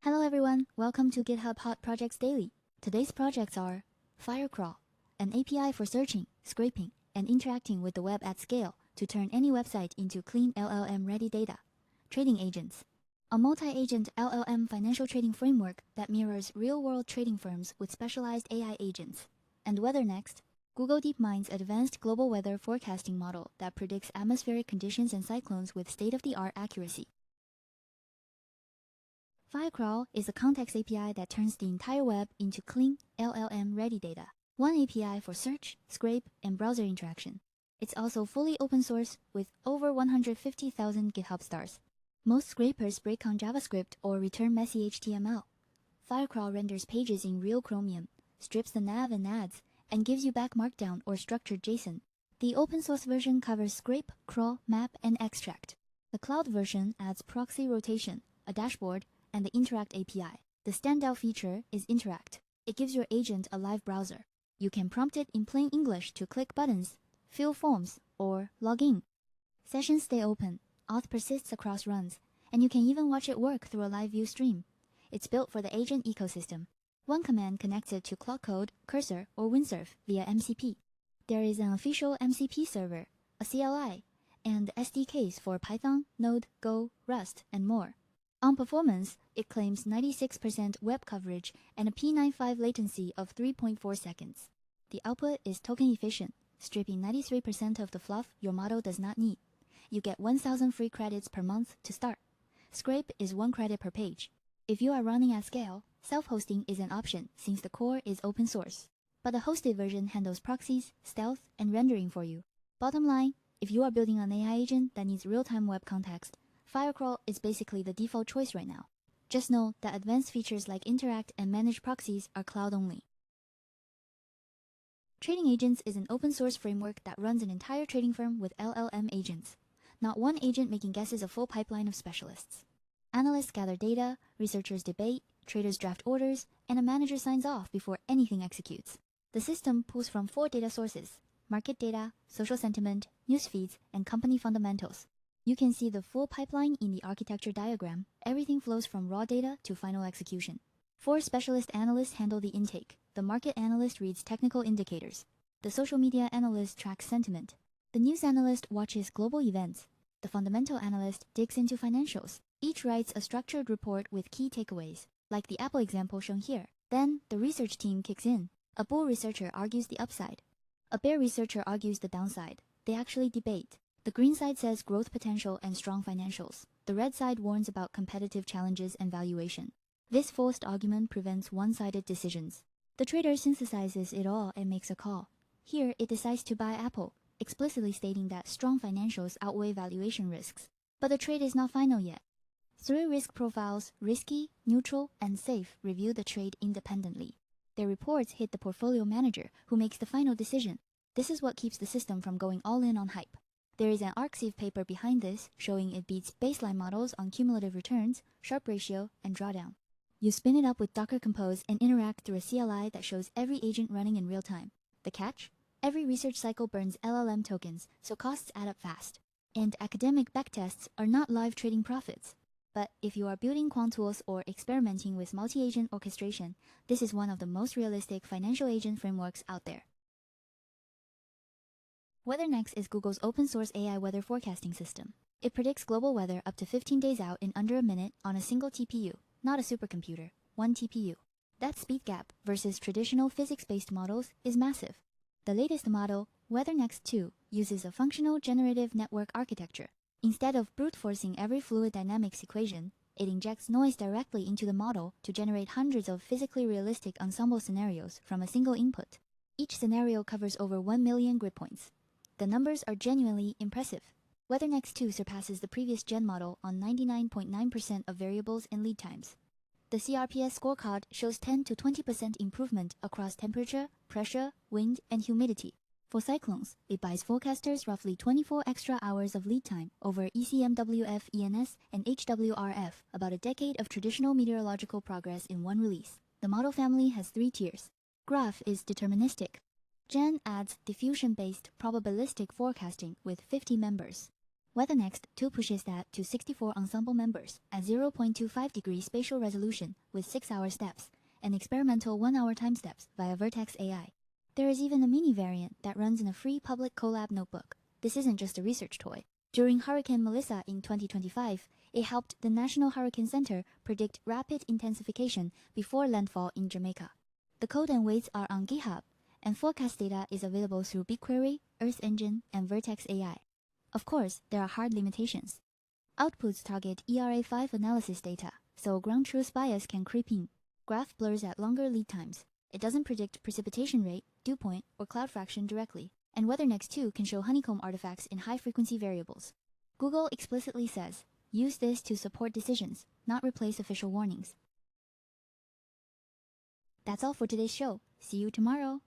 Hello everyone, welcome to GitHub Hot Projects Daily. Today's projects are Firecrawl, an API for searching, scraping, and interacting with the web at scale to turn any website into clean LLM-ready data. TradingAgents, a multi-agent LLM financial trading framework that mirrors real-world trading firms with specialized AI agents. And WeatherNext, Google DeepMind's advanced global weather forecasting model that predicts atmospheric conditions and cyclones with state-of-the-art accuracy. Firecrawl is a context API that turns the entire web into clean, LLM-ready data. One API for search, scrape, and browser interaction. It's also fully open source with over 150,000 GitHub stars. Most scrapers break on JavaScript or return messy HTML. Firecrawl renders pages in real Chromium, strips the nav and ads, and gives you back Markdown or structured JSON. The open source version covers scrape, crawl, map, and extract. The cloud version adds proxy rotation, a dashboard, and the Interact API. The standout feature is Interact. It gives your agent a live browser. You can prompt it in plain English to click buttons, fill forms, or log in. Sessions stay open, auth persists across runs, and you can even watch it work through a live view stream. It's built for the agent ecosystem. One command connects it to Cloud Code, Cursor, or Windsurf via MCP. There is an official MCP server, a CLI, and SDKs for Python, Node, Go, Rust, and more. On performance, it claims 96% web coverage and a P95 latency of 3.4 seconds. The output is token efficient, stripping 93% of the fluff your model does not need. You get 1,000 free credits per month to start. Scrape is 1 credit per page. If you are running at scale, self-hosting is an option since the core is open source. But the hosted version handles proxies, stealth, and rendering for you. Bottom line, if you are building an AI agent that needs real-time web context, Firecrawl is basically the default choice right now. Just know that advanced features like Interact and Manage Proxies are cloud-only. TradingAgents is an open-source framework that runs an entire trading firm with LLM agents. Not one agent making guesses, a full pipeline of specialists. Analysts gather data, researchers debate, traders draft orders, and a manager signs off before anything executes. The system pulls from 4 data sources: market data, social sentiment, news feeds, and company fundamentals. You can see the full pipeline in the architecture diagram. Everything flows from raw data to final execution. 4 specialist analysts handle the intake. The market analyst reads technical indicators. The social media analyst tracks sentiment. The news analyst watches global events. The fundamental analyst digs into financials. Each writes a structured report with key takeaways, like the Apple example shown here. Then the research team kicks in. A bull researcher argues the upside. A bear researcher argues the downside. They actually debate. The green side says growth potential and strong financials. The red side warns about competitive challenges and valuation. This forced argument prevents one-sided decisions. The trader synthesizes it all and makes a call. Here, it decides to buy Apple, explicitly stating that strong financials outweigh valuation risks. But the trade is not final yet. 3 risk profiles, risky, neutral, and safe, review the trade independently. Their reports hit the portfolio manager, who makes the final decision. This is what keeps the system from going all in on hype. There is an ArcSieve paper behind this, showing it beats baseline models on cumulative returns, Sharpe ratio, and drawdown. You spin it up with Docker Compose and interact through a CLI that shows every agent running in real time. The catch? Every research cycle burns LLM tokens, so costs add up fast. And academic backtests are not live trading profits. But if you are building quant tools or experimenting with multi-agent orchestration, this is one of the most realistic financial agent frameworks out there. WeatherNext is Google's open-source AI weather forecasting system. It predicts global weather up to 15 days out in under a minute on a single TPU, not a supercomputer, 1 TPU. That speed gap versus traditional physics-based models is massive. The latest model, WeatherNext 2, uses a functional generative network architecture. Instead of brute-forcing every fluid dynamics equation, it injects noise directly into the model to generate hundreds of physically realistic ensemble scenarios from a single input. Each scenario covers over 1 million grid points. The numbers are genuinely impressive. WeatherNext 2 surpasses the previous gen model on 99.9% of variables and lead times. The CRPS scorecard shows 10 to 20% improvement across temperature, pressure, wind, and humidity. For cyclones, it buys forecasters roughly 24 extra hours of lead time over ECMWF, ENS, and HWRF, about a decade of traditional meteorological progress in one release. The model family has 3 tiers. Graph is deterministic. Gen adds diffusion-based probabilistic forecasting with 50 members. WeatherNext 2 pushes that to 64 ensemble members at 0.25 degree spatial resolution with 6-hour steps and experimental 1-hour time steps via Vertex AI. There is even a mini variant that runs in a free public Colab notebook. This isn't just a research toy. During Hurricane Melissa in 2025, it helped the National Hurricane Center predict rapid intensification before landfall in Jamaica. The code and weights are on GitHub, and forecast data is available through BigQuery, Earth Engine, and Vertex AI. Of course, there are hard limitations. Outputs target ERA5 analysis data, so ground truth bias can creep in. Graph blurs at longer lead times. It doesn't predict precipitation rate, dew point, or cloud fraction directly. And WeatherNext 2 can show honeycomb artifacts in high-frequency variables. Google explicitly says, use this to support decisions, not replace official warnings. That's all for today's show. See you tomorrow.